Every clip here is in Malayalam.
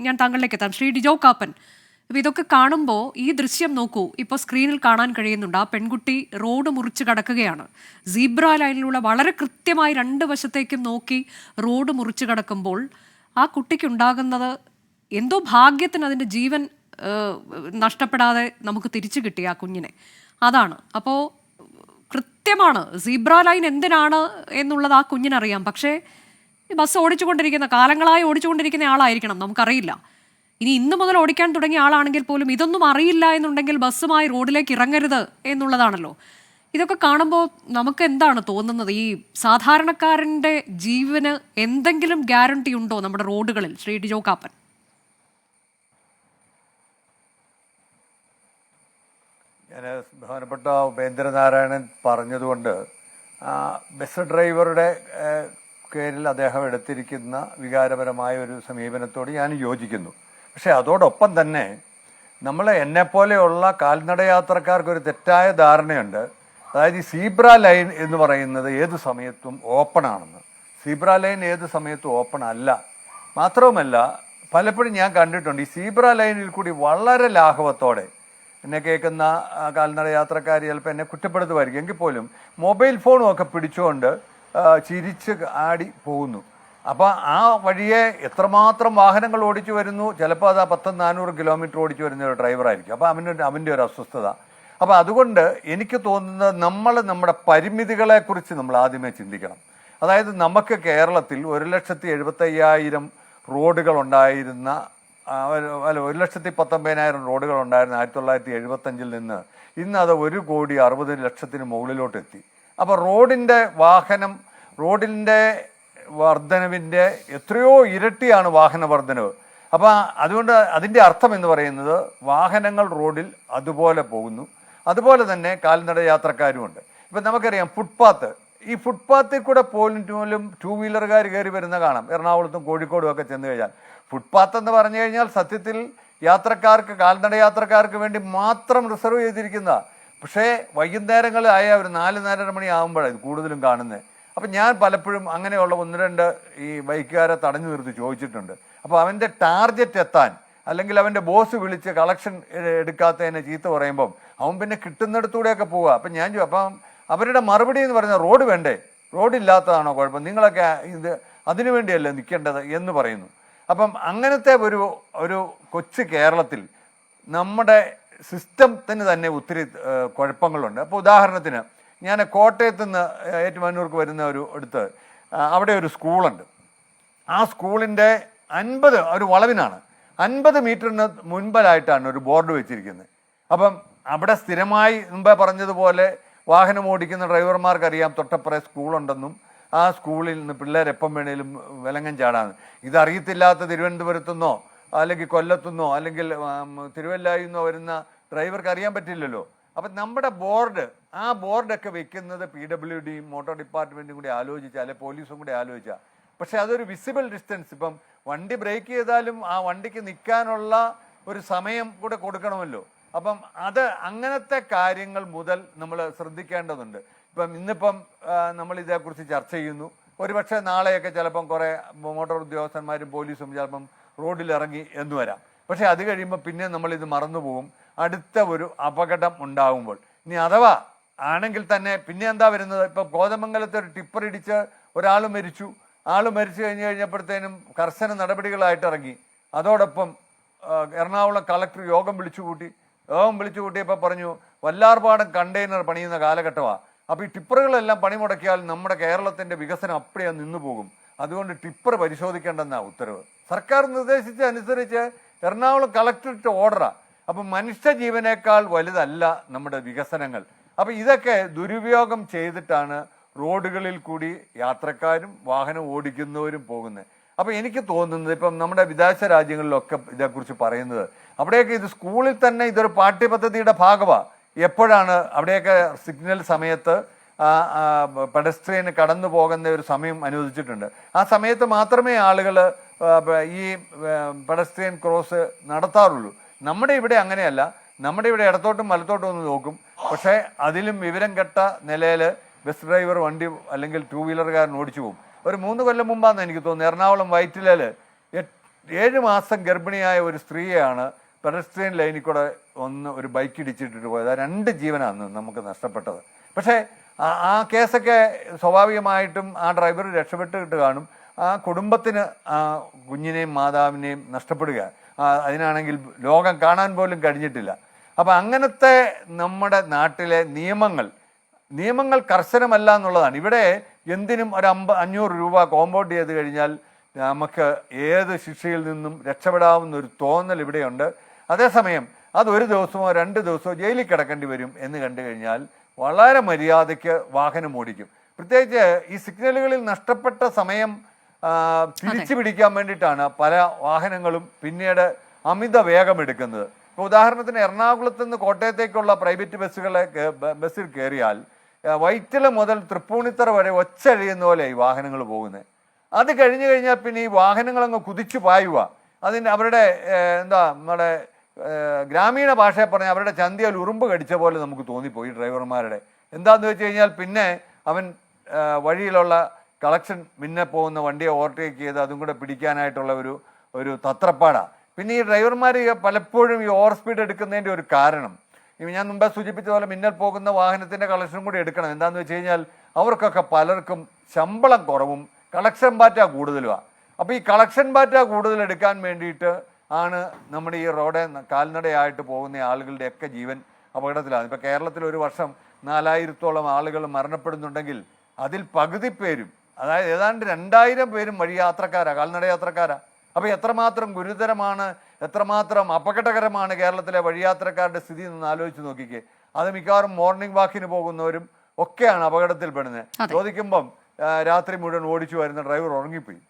ഞാൻ താങ്കളിലേക്ക് എത്താം. ശ്രീ ഡിജോ കാപ്പൻ, അപ്പോൾ ഇതൊക്കെ കാണുമ്പോൾ ഈ ദൃശ്യം നോക്കൂ, ഇപ്പോൾ സ്ക്രീനിൽ കാണാൻ കഴിയുന്നുണ്ട്. ആ പെൺകുട്ടി റോഡ് മുറിച്ച് കടക്കുകയാണ്. സീബ്ര ലൈനിലുള്ള വളരെ കൃത്യമായി രണ്ട് വശത്തേക്കും നോക്കി റോഡ് മുറിച്ച് കടക്കുമ്പോൾ ആ കുട്ടിക്കുണ്ടാകുന്നത് എന്തോ ഭാഗ്യത്തിന് അതിൻ്റെ ജീവൻ നഷ്ടപ്പെടാതെ നമുക്ക് തിരിച്ചു കിട്ടി ആ കുഞ്ഞിനെ. അതാണ്. അപ്പോൾ കൃത്യമാണ് സീബ്ര ലൈൻ എന്തിനാണ് എന്നുള്ളത് ആ കുഞ്ഞിനറിയാം. പക്ഷേ ബസ് ഓടിച്ചുകൊണ്ടിരിക്കുന്ന, കാലങ്ങളായി ഓടിച്ചുകൊണ്ടിരിക്കുന്ന ആളായിരിക്കണം, നമുക്കറിയില്ല. ഇനി ഇന്ന് മുതൽ ഓടിക്കാൻ തുടങ്ങിയ ആളാണെങ്കിൽ പോലും ഇതൊന്നും അറിയില്ല എന്നുണ്ടെങ്കിൽ ബസ്സുമായി റോഡിലേക്ക് ഇറങ്ങരുത് എന്നുള്ളതാണല്ലോ. ഇതൊക്കെ കാണുമ്പോൾ നമുക്ക് എന്താണ് തോന്നുന്നത്? ഈ സാധാരണക്കാരൻ്റെ ജീവന് എന്തെങ്കിലും ഗ്യാരണ്ടി ഉണ്ടോ നമ്മുടെ റോഡുകളിൽ, ശ്രീ ഡിജോ കാപ്പൻ? ഞാൻ ബഹുമാനപ്പെട്ട ഉപേന്ദ്രനാരായണൻ പറഞ്ഞതുകൊണ്ട് ബസ് ഡ്രൈവറുടെ പേരിൽ അദ്ദേഹം എടുത്തിരിക്കുന്ന വികാരപരമായ ഒരു സമീപനത്തോട് ഞാൻ യോജിക്കുന്നു. പക്ഷേ അതോടൊപ്പം തന്നെ എന്നെപ്പോലെയുള്ള കാൽനട യാത്രക്കാർക്കൊരു തെറ്റായ ധാരണയുണ്ട്. അതായത് ഈ സീബ്ര ലൈൻ എന്ന് പറയുന്നത് ഏത് സമയത്തും ഓപ്പൺ ആണെന്ന്. സീബ്ര ലൈൻ ഏത് സമയത്തും ഓപ്പൺ അല്ല. മാത്രവുമല്ല, പലപ്പോഴും ഞാൻ കണ്ടിട്ടുണ്ട് ഈ സീബ്ര ലൈനിൽ കൂടി വളരെ ലാഘവത്തോടെ എന്നെ കേൾക്കുന്ന കാൽനട യാത്രക്കാർ ചിലപ്പോൾ എന്നെ കുറ്റപ്പെടുത്തുമായിരിക്കും. എങ്കിൽ പോലും മൊബൈൽ ഫോണും ഒക്കെ പിടിച്ചുകൊണ്ട് ചിരിച്ച് ആടി പോകുന്നു. അപ്പോൾ ആ വഴിയെ എത്രമാത്രം വാഹനങ്ങൾ ഓടിച്ചു വരുന്നു. ചിലപ്പോൾ അത് 400 കിലോമീറ്റർ ഓടിച്ചു വരുന്ന ഒരു ഡ്രൈവറായിരിക്കും. അപ്പോൾ അവൻ്റെ ഒരു അസ്വസ്ഥത. അപ്പോൾ അതുകൊണ്ട് എനിക്ക് തോന്നുന്നത് നമ്മുടെ പരിമിതികളെക്കുറിച്ച് നമ്മൾ ആദ്യമേ ചിന്തിക്കണം. അതായത് നമുക്ക് കേരളത്തിൽ 1,75,000 റോഡുകൾ ഉണ്ടായിരുന്ന 1,19,000 റോഡുകൾ ഉണ്ടായിരുന്ന 1975 നിന്ന് ഇന്ന് അത് 1,60,00,000 മുകളിലോട്ട് എത്തി. അപ്പോൾ റോഡിൻ്റെ വർധനവിൻ്റെ എത്രയോ ഇരട്ടിയാണ് വാഹന വർധനവ്. അപ്പോൾ അതുകൊണ്ട് അതിൻ്റെ അർത്ഥം എന്ന് പറയുന്നത് വാഹനങ്ങൾ റോഡിൽ അതുപോലെ പോകുന്നു. അതുപോലെ തന്നെ കാൽനട യാത്രക്കാരുമുണ്ട്. ഇപ്പം നമുക്കറിയാം ഈ ഫുട്പാത്തിൽ കൂടെ പോലും 2 വീലറുകാർ കയറി വരുന്ന കാണാം. എറണാകുളത്തും കോഴിക്കോടും ഒക്കെ ചെന്ന് കഴിഞ്ഞാൽ ഫുട്പാത്ത് എന്ന് പറഞ്ഞു കഴിഞ്ഞാൽ സത്യത്തിൽ കാൽനട യാത്രക്കാർക്ക് വേണ്ടി മാത്രം റിസർവ് ചെയ്തിരിക്കുന്ന. പക്ഷേ വൈകുന്നേരങ്ങളായ ഒരു 4-4:30 മണി ആകുമ്പോഴാണ് ഇത് കൂടുതലും കാണുന്നത്. അപ്പം ഞാൻ പലപ്പോഴും അങ്ങനെയുള്ള 1-2 ഈ ബൈക്കുകാരെ തടഞ്ഞു നിർത്തി ചോദിച്ചിട്ടുണ്ട്. അപ്പോൾ അവൻ്റെ ടാർഗറ്റ് എത്താൻ, അല്ലെങ്കിൽ അവൻ്റെ ബോസ് വിളിച്ച് കളക്ഷൻ എടുക്കാത്തതിനെ ചീത്ത പറയുമ്പം അവൻ പിന്നെ കിട്ടുന്നിടത്തൂടെയൊക്കെ പോവുക. അപ്പം അവരുടെ മറുപടി എന്ന് പറഞ്ഞാൽ റോഡ് വേണ്ടേ, റോഡില്ലാത്തതാണോ കുഴപ്പം, നിങ്ങളൊക്കെ അതിനു വേണ്ടിയല്ലേ നിൽക്കേണ്ടത് എന്ന് പറയുന്നു. അപ്പം അങ്ങനത്തെ ഒരു കൊച്ചു കേരളത്തിൽ നമ്മുടെ സിസ്റ്റത്തിന് തന്നെ ഒത്തിരി കുഴപ്പങ്ങളുണ്ട്. അപ്പോൾ ഉദാഹരണത്തിന് ഞാൻ കോട്ടയത്ത് നിന്ന് ഏറ്റുമാനൂർക്ക് വരുന്ന അടുത്ത് അവിടെ ഒരു സ്കൂളുണ്ട്. ആ സ്കൂളിൻ്റെ ഒരു വളവിനാണ് 50 മീറ്ററിന് മുൻപിലായിട്ടാണ് ഒരു ബോർഡ് വെച്ചിരിക്കുന്നത്. അപ്പം അവിടെ സ്ഥിരമായി മുമ്പേ പറഞ്ഞതുപോലെ വാഹനം ഓടിക്കുന്ന ഡ്രൈവർമാർക്കറിയാം തൊട്ടപ്പുറേ സ്കൂളുണ്ടെന്നും ആ സ്കൂളിൽ നിന്ന് പിള്ളേരെപ്പം വേണേലും വിലങ്ങൻ ചാടാന്ന്. ഇതറിയത്തില്ലാത്ത തിരുവനന്തപുരത്തുനിന്നോ അല്ലെങ്കിൽ കൊല്ലത്തുനിന്നോ അല്ലെങ്കിൽ തിരുവല്ലായിൽ നിന്നോ വരുന്ന ഡ്രൈവർക്ക് അറിയാൻ പറ്റില്ലല്ലോ. അപ്പം നമ്മുടെ ആ ബോർഡൊക്കെ വെക്കുന്നത് PWD മോട്ടോർ ഡിപ്പാർട്ട്മെൻറ്റും കൂടി ആലോചിച്ചാൽ, അല്ലെങ്കിൽ പോലീസും കൂടി ആലോചിച്ചാൽ. പക്ഷെ അതൊരു വിസിബിൾ ഡിസ്റ്റൻസ്. ഇപ്പം വണ്ടി ബ്രേക്ക് ചെയ്താലും ആ വണ്ടിക്ക് നിൽക്കാനുള്ള ഒരു സമയം കൂടെ കൊടുക്കണമല്ലോ. അപ്പം അങ്ങനത്തെ കാര്യങ്ങൾ മുതൽ നമ്മൾ ശ്രദ്ധിക്കേണ്ടതുണ്ട്. ഇന്നിപ്പം നമ്മൾ ഇതേക്കുറിച്ച് ചർച്ച ചെയ്യുന്നു. ഒരുപക്ഷെ നാളെയൊക്കെ ചിലപ്പം കുറേ മോട്ടോർ ഉദ്യോഗസ്ഥന്മാരും പോലീസും ചിലപ്പം റോഡിലിറങ്ങി എന്ന് വരാം. പക്ഷേ അത് കഴിയുമ്പോൾ പിന്നെ നമ്മളിത് മറന്നുപോകും. അടുത്ത ഒരു അപകടം ഉണ്ടാകുമ്പോൾ, ഇനി അഥവാ ആണെങ്കിൽ തന്നെ പിന്നെ എന്താ വരുന്നത്? ഇപ്പം കോതമംഗലത്തെ ഒരു ടിപ്പർ ഇടിച്ച് ഒരാൾ മരിച്ചു കഴിഞ്ഞപ്പോഴത്തേനും കർശന നടപടികളായിട്ട് ഇറങ്ങി. അതോടൊപ്പം എറണാകുളം കളക്ടർ യോഗം വിളിച്ചു കൂട്ടിയപ്പോൾ പറഞ്ഞു വല്ലാർപാടം കണ്ടെയ്നർ പണിയുന്ന കാലഘട്ടമാണ്. അപ്പോൾ ഈ ടിപ്പറുകളെല്ലാം പണി മുടക്കിയാൽ നമ്മുടെ കേരളത്തിൻ്റെ വികസനം അപ്പടിയാ നിന്നു പോകും. അതുകൊണ്ട് ടിപ്പർ പരിശോധിക്കേണ്ടെന്നാണ് ഉത്തരവ്. സർക്കാർ നിർദ്ദേശിച്ചനുസരിച്ച് എറണാകുളം കളക്ടറേറ്റ് ഓർഡറാണ്. അപ്പം മനുഷ്യജീവനേക്കാൾ വലുതല്ല നമ്മുടെ വികസനങ്ങൾ. അപ്പം ഇതൊക്കെ ദുരുപയോഗം ചെയ്തിട്ടാണ് റോഡുകളിൽ കൂടി യാത്രക്കാരും വാഹനം ഓടിക്കുന്നവരും പോകുന്നത്. അപ്പം എനിക്ക് തോന്നുന്നത് ഇപ്പം നമ്മുടെ വിദേശ രാജ്യങ്ങളിലൊക്കെ ഇതേക്കുറിച്ച് പറയുന്നത്, അവിടെയൊക്കെ ഇത് സ്കൂളിൽ തന്നെ ഇതൊരു പാഠ്യപദ്ധതിയുടെ ഭാഗമാണ്. എപ്പോഴാണ് അവിടെയൊക്കെ സിഗ്നൽ സമയത്ത് പെഡസ്ട്രിയന് കടന്നു പോകുന്ന ഒരു സമയം അനുവദിച്ചിട്ടുണ്ട്. ആ സമയത്ത് മാത്രമേ ആളുകൾ ഈ പെഡസ്ട്രിയൻ ക്രോസ് നടത്താറുള്ളൂ. നമ്മുടെ ഇവിടെ അങ്ങനെയല്ല. നമ്മുടെ ഇവിടെ ഇടത്തോട്ടും വലത്തോട്ടും ഒന്ന് നോക്കും. പക്ഷേ അതിലും വിവരം കെട്ട നിലയിൽ ബസ് ഡ്രൈവർ വണ്ടി അല്ലെങ്കിൽ 2 വീലറുകാരൻ ഓടിച്ചു പോകും. ഒരു 3 കൊല്ലം മുമ്പാന്ന് എനിക്ക് തോന്നുന്നു എറണാകുളം വൈറ്റിലയിൽ 7 മാസം ഗർഭിണിയായ ഒരു സ്ത്രീയാണ് പെഡസ്ട്രിയൻ ലൈനിൽ കൂടെ ഒരു ബൈക്ക് ഇടിച്ചിട്ടിട്ട് പോയത്. 2 ജീവനാണ് നമുക്ക് നഷ്ടപ്പെട്ടത്. പക്ഷേ ആ കേസൊക്കെ സ്വാഭാവികമായിട്ടും ആ ഡ്രൈവർ രക്ഷപ്പെട്ടിട്ട് കാണും. ആ കുടുംബത്തിന് ആ കുഞ്ഞിനെയും മാതാവിനെയും നഷ്ടപ്പെടുക, അതിനാണെങ്കിൽ ലോകം കാണാൻ പോലും കഴിഞ്ഞിട്ടില്ല. അപ്പം അങ്ങനത്തെ നമ്മുടെ നാട്ടിലെ നിയമങ്ങൾ കർശനമല്ല എന്നുള്ളതാണ്. ഇവിടെ എന്തിനും ഒരു 500 രൂപ കോമ്പൗണ്ട് ചെയ്ത് കഴിഞ്ഞാൽ നമുക്ക് ഏത് ശിക്ഷയിൽ നിന്നും രക്ഷപ്പെടാവുന്ന ഒരു തോന്നൽ ഇവിടെയുണ്ട്. അതേസമയം അത് 1 ദിവസമോ 2 ദിവസമോ ജയിലിൽ കിടക്കേണ്ടി വരും എന്ന് കണ്ടു കഴിഞ്ഞാൽ വളരെ മര്യാദയ്ക്ക് വാഹനം ഓടിക്കും. പ്രത്യേകിച്ച് ഈ സിഗ്നലുകളിൽ നഷ്ടപ്പെട്ട സമയം തിരിച്ചു പിടിക്കാൻ വേണ്ടിയിട്ടാണ് പല വാഹനങ്ങളും പിന്നീട് അമിത വേഗം എടുക്കുന്നത്. ഇപ്പോൾ ഉദാഹരണത്തിന് എറണാകുളത്ത് നിന്ന് കോട്ടയത്തേക്കുള്ള പ്രൈവറ്റ് ബസ്സിൽ കയറിയാൽ വൈറ്റില മുതൽ തൃപ്പൂണിത്തറ വരെ ഒച്ചഴിയുന്ന പോലെ ഈ വാഹനങ്ങൾ പോകുന്നത്. അത് കഴിഞ്ഞു കഴിഞ്ഞാൽ പിന്നെ ഈ വാഹനങ്ങളങ്ങ് കുതിച്ചു പായുക. അവരുടെ നമ്മുടെ ഗ്രാമീണ ഭാഷയെ പറഞ്ഞാൽ അവരുടെ ചന്തിയിൽ ഉറുമ്പ് കടിച്ച പോലെ നമുക്ക് തോന്നിപ്പോയി ഡ്രൈവർമാരുടെ. എന്താണെന്ന് വെച്ച് കഴിഞ്ഞാൽ പിന്നെ അവൻ വഴിയിലുള്ള കളക്ഷൻ മുന്നേ പോകുന്ന വണ്ടിയെ ഓവർടേക്ക് ചെയ്ത് അതും കൂടെ പിടിക്കാനായിട്ടുള്ള ഒരു തത്രപ്പാടാണ്. പിന്നെ ഈ ഡ്രൈവർമാർ പലപ്പോഴും ഈ ഓവർ സ്പീഡ് എടുക്കുന്നതിൻ്റെ ഒരു കാരണം ഞാൻ മുമ്പേ സൂചിപ്പിച്ച പോലെ മിന്നൽ പോകുന്ന വാഹനത്തിൻ്റെ കളക്ഷൻ കൂടി എടുക്കണം. എന്താണെന്ന് വെച്ച് കഴിഞ്ഞാൽ അവർക്കൊക്കെ പലർക്കും ശമ്പളം കുറവും കളക്ഷൻ ബാറ്റ കൂടുതലുമാണ്. അപ്പോൾ ഈ കളക്ഷൻ ബാറ്റ കൂടുതൽ എടുക്കാൻ വേണ്ടിയിട്ട് ആണ് നമ്മുടെ ഈ റോഡ് കാൽനടയായിട്ട് പോകുന്ന ആളുകളുടെയൊക്കെ ജീവൻ അപകടത്തിലാണ്. ഇപ്പോൾ കേരളത്തിൽ ഒരു വർഷം 4000-ഓളം ആളുകൾ മരണപ്പെടുന്നുണ്ടെങ്കിൽ അതിൽ പകുതി പേരും, അതായത് ഏതാണ്ട് 2000 പേരും വഴിയാത്രക്കാരാണ്, കാൽനട യാത്രക്കാരാണ്. അപ്പോൾ എത്രമാത്രം ഗുരുതരമാണ്, എത്രമാത്രം അപകടകരമാണ് കേരളത്തിലെ വഴിയാത്രക്കാരുടെ സ്ഥിതി എന്ന് ആലോചിച്ച് നോക്കിക്കേ. അത് മിക്കവാറും മോർണിംഗ് വാക്കിന് പോകുന്നവരും ഒക്കെയാണ് അപകടത്തിൽപ്പെടുന്നത്. ചോദിക്കുമ്പം രാത്രി മുഴുവൻ ഓടിച്ചു വരുന്ന ഡ്രൈവർ ഉറങ്ങിപ്പോയി.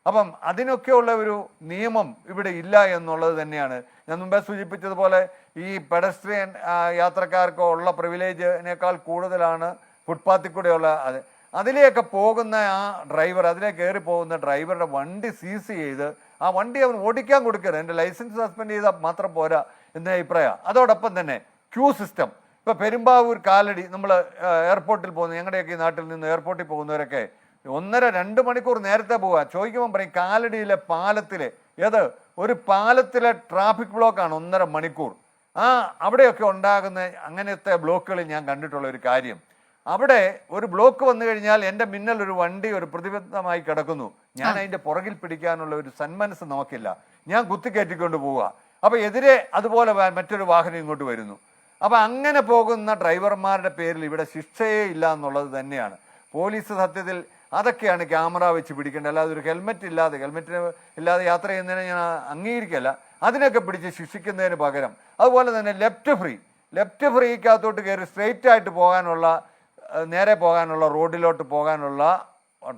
അപ്പം അതിനൊക്കെയുള്ള ഒരു നിയമം ഇവിടെ ഇല്ല എന്നുള്ളത് തന്നെയാണ്. ഞാൻ മുമ്പേ സൂചിപ്പിച്ചതുപോലെ ഈ പെഡസ്ട്രിയൻ യാത്രക്കാർക്ക് ഉള്ള പ്രിവിലേജിനേക്കാൾ കൂടുതലാണ് ഫുട്പാത്തിൽ കൂടെയുള്ള അതിലേക്ക് പോകുന്ന ആ ഡ്രൈവർ, അതിലെ കയറി പോകുന്ന ഡ്രൈവറുടെ വണ്ടി സീസ് ചെയ്ത് ആ വണ്ടി അവൻ ഓടിക്കാൻ കൊടുക്കരുത്. എൻ്റെ ലൈസൻസ് സസ്പെൻഡ് ചെയ്താൽ മാത്രം പോരാ എന്ന അഭിപ്രായം. അതോടൊപ്പം തന്നെ ക്യൂ സിസ്റ്റം. ഇപ്പോൾ പെരുമ്പാവൂർ കാലടി, നമ്മൾ എയർപോർട്ടിൽ പോകുന്ന ഞങ്ങളുടെയൊക്കെ ഈ നാട്ടിൽ നിന്ന് എയർപോർട്ടിൽ പോകുന്നവരൊക്കെ 1.5-2 മണിക്കൂർ നേരത്തെ പോവുക. ചോദിക്കുമ്പോൾ പറയും കാലടിയിലെ പാലത്തിലെ ഒരു പാലത്തിലെ ട്രാഫിക് ബ്ലോക്കാണ് 1.5 മണിക്കൂർ. അവിടെയൊക്കെ ഉണ്ടാകുന്ന അങ്ങനത്തെ ബ്ലോക്കുകളിൽ ഞാൻ കണ്ടിട്ടുള്ള ഒരു കാര്യം, അവിടെ ഒരു ബ്ലോക്ക് വന്നു കഴിഞ്ഞാൽ എൻ്റെ മിന്നൽ ഒരു വണ്ടി ഒരു പ്രതിബദ്ധമായി കിടക്കുന്നു, ഞാൻ അതിൻ്റെ പുറകിൽ പിടിക്കാനുള്ള ഒരു സന്മനസ് നോക്കില്ല, ഞാൻ കുത്തിക്കയറ്റിക്കൊണ്ട് പോവുക. അപ്പോൾ എതിരെ അതുപോലെ മറ്റൊരു വാഹനം ഇങ്ങോട്ട് വരുന്നു. അപ്പോൾ അങ്ങനെ പോകുന്ന ഡ്രൈവർമാരുടെ പേരിൽ ഇവിടെ ശിക്ഷയേ ഇല്ല എന്നുള്ളത് തന്നെയാണ്. പോലീസ് സത്യത്തിൽ അതൊക്കെയാണ് ക്യാമറ വെച്ച് പിടിക്കേണ്ടത്. അല്ലാതെ ഒരു ഹെൽമെറ്റ് ഇല്ലാതെ യാത്ര ചെയ്യുന്നതിനെ ഞാൻ അംഗീകരിക്കല്ല. അതിനൊക്കെ പിടിച്ച് ശിക്ഷിക്കുന്നതിന് പകരം അതുപോലെ തന്നെ ലെഫ്റ്റ് ഫ്രീക്കകത്തോട്ട് കയറി സ്ട്രെയിറ്റ് ആയിട്ട് നേരെ പോകാനുള്ള റോഡിലോട്ട് പോകാനുള്ള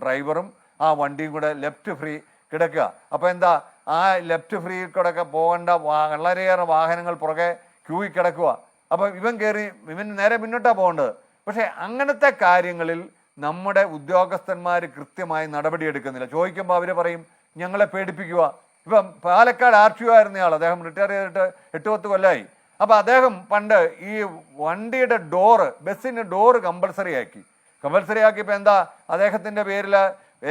ഡ്രൈവറും ആ വണ്ടിയും കൂടെ ലെഫ്റ്റ് ഫ്രീ കിടക്കുക. അപ്പോൾ എന്താ, ആ ലെഫ്റ്റ് ഫ്രീ കൂടെ പോകേണ്ട വളരെയേറെ വാഹനങ്ങൾ പുറകെ ക്യൂയിൽ കിടക്കുക. അപ്പം ഇവൻ നേരെ മുന്നോട്ടാണ് പോകേണ്ടത്. പക്ഷേ അങ്ങനത്തെ കാര്യങ്ങളിൽ നമ്മുടെ ഉദ്യോഗസ്ഥന്മാർ കൃത്യമായി നടപടിയെടുക്കുന്നില്ല. ചോദിക്കുമ്പോൾ അവർ പറയും ഞങ്ങളെ പേടിപ്പിക്കുക. ഇപ്പം പാലക്കാട് RTO ആയിരുന്നയാൾ, അദ്ദേഹം റിട്ടയർ ചെയ്തിട്ട് 8-10 കൊല്ലമായി. അപ്പോൾ അദ്ദേഹം പണ്ട് ഈ വണ്ടിയുടെ ബസ്സിൻ്റെ ഡോറ് കമ്പൽസറി ആക്കിയപ്പോൾ എന്താ, അദ്ദേഹത്തിൻ്റെ പേരിൽ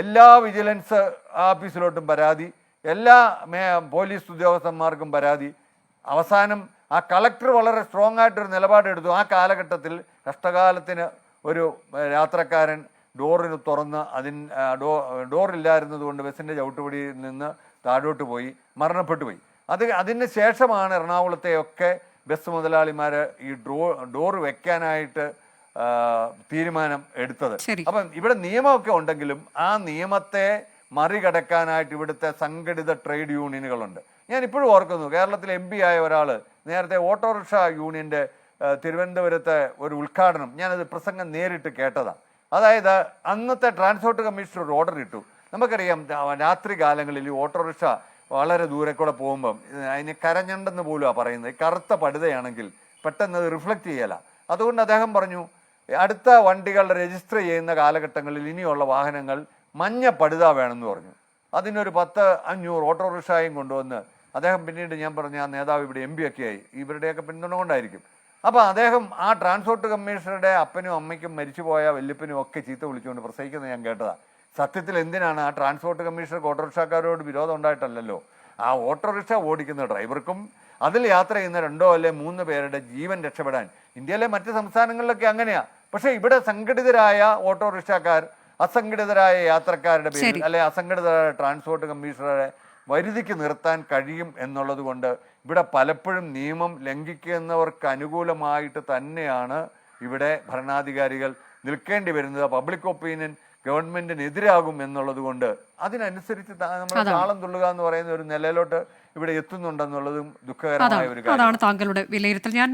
എല്ലാ വിജിലൻസ് ഓഫീസിലോട്ടും പരാതി, എല്ലാ പോലീസ് ഉദ്യോഗസ്ഥന്മാർക്കും പരാതി. അവസാനം ആ കളക്ടർ വളരെ സ്ട്രോങ് ആയിട്ടൊരു നിലപാടെടുത്തു. ആ കാലഘട്ടത്തിൽ കഷ്ടകാലത്തിന് ഒരു യാത്രക്കാരൻ ഡോറിന് തുറന്ന് ഡോറില്ലായിരുന്നത് കൊണ്ട് ബസ്സിൻ്റെ ചവിട്ടുപടിയിൽ നിന്ന് താഴോട്ട് പോയി മരണപ്പെട്ടു പോയി. അതിന് ശേഷമാണ് എറണാകുളത്തെയൊക്കെ ബസ് മുതലാളിമാർ ഈ ഡോറ് വെക്കാനായിട്ട് തീരുമാനം എടുത്തത്. അപ്പം ഇവിടെ നിയമമൊക്കെ ഉണ്ടെങ്കിലും ആ നിയമത്തെ മറികടക്കാനായിട്ട് ഇവിടുത്തെ സംഘടിത ട്രേഡ് യൂണിയനുകളുണ്ട്. ഞാൻ ഇപ്പോഴും ഓർക്കുന്നു, കേരളത്തിൽ MP ആയ ഒരാൾ നേരത്തെ ഓട്ടോറിക്ഷ യൂണിയൻ്റെ തിരുവനന്തപുരത്തെ ഒരു ഉദ്ഘാടനം, ഞാനത് പ്രസംഗം നേരിട്ട് കേട്ടതാണ്. അതായത് അന്നത്തെ ട്രാൻസ്പോർട്ട് കമ്മീഷണർ ഒരു ഓർഡർ ഇട്ടു. നമുക്കറിയാം രാത്രി കാലങ്ങളിൽ ഈ ഓട്ടോറിക്ഷ വളരെ ദൂരെ കൂടെ പോകുമ്പം അതിന് കരഞ്ഞണ്ടെന്ന് പോലും പറയുന്നത്. കറുത്ത പടുതയാണെങ്കിൽ പെട്ടെന്ന് അത് റിഫ്ലക്റ്റ് ചെയ്യല. അതുകൊണ്ട് അദ്ദേഹം പറഞ്ഞു, അടുത്ത വണ്ടികൾ രജിസ്റ്റർ ചെയ്യുന്ന കാലഘട്ടങ്ങളിൽ ഇനിയുള്ള വാഹനങ്ങൾ മഞ്ഞ പടുത വേണമെന്ന് പറഞ്ഞു. അതിനൊരു 10-500 ഓട്ടോറിക്ഷയും കൊണ്ടുവന്ന് അദ്ദേഹം, പിന്നീട് ഞാൻ പറഞ്ഞ ആ നേതാവ് ഇവിടെ MP ഒക്കെ ആയി, ഇവരുടെയൊക്കെ പിന്തുണ കൊണ്ടായിരിക്കും. അപ്പോൾ അദ്ദേഹം ആ ട്രാൻസ്പോർട്ട് കമ്മീഷണറുടെ അപ്പനും അമ്മയ്ക്കും മരിച്ചുപോയ വല്യപ്പനും ഒക്കെ ചീത്ത വിളിച്ചുകൊണ്ട് പ്രസംഗിക്കുന്നത് ഞാൻ കേട്ടതാണ്. സത്യത്തിൽ എന്തിനാണ് ആ ട്രാൻസ്പോർട്ട് കമ്മീഷണർക്ക് ഓട്ടോറിക്ഷക്കാരോട് വിരോധം ഉണ്ടായിട്ടല്ലല്ലോ. ആ ഓട്ടോറിക്ഷ ഓടിക്കുന്ന ഡ്രൈവർക്കും അതിൽ യാത്ര ചെയ്യുന്ന 2 അല്ലെ 3 പേരുടെ ജീവൻ രക്ഷപ്പെടാൻ. ഇന്ത്യയിലെ മറ്റ് സംസ്ഥാനങ്ങളിലൊക്കെ അങ്ങനെയാ. പക്ഷേ ഇവിടെ സംഘടിതരായ ഓട്ടോറിക്ഷക്കാർ അസംഘടിതരായ യാത്രക്കാരുടെ പേരിൽ അല്ലെ അസംഘടിതരായ ട്രാൻസ്പോർട്ട് കമ്മീഷണറെ വരുതിക്ക് നിർത്താൻ കഴിയും എന്നുള്ളത് കൊണ്ട് ഇവിടെ പലപ്പോഴും നിയമം ലംഘിക്കുന്നവർക്ക് അനുകൂലമായിട്ട് തന്നെയാണ് ഇവിടെ ഭരണാധികാരികൾ നിൽക്കേണ്ടി വരുന്നത്. പബ്ലിക് ഒപ്പീനിയൻ ഗവൺമെന്റിനെതിരാകും എന്നുള്ളത് കൊണ്ട് അതിനനുസരിച്ച് നമ്മൾ താളം തുള്ളുക എന്ന് പറയുന്ന ഒരു നിലയിലോട്ട് ഇവിടെ എത്തുന്നുണ്ടെന്നുള്ളതും ദുഃഖകരമായ ഒരു കാര്യം. അതാണ് താങ്കളുടെ വിലയിരുത്തൽ. ഞാൻ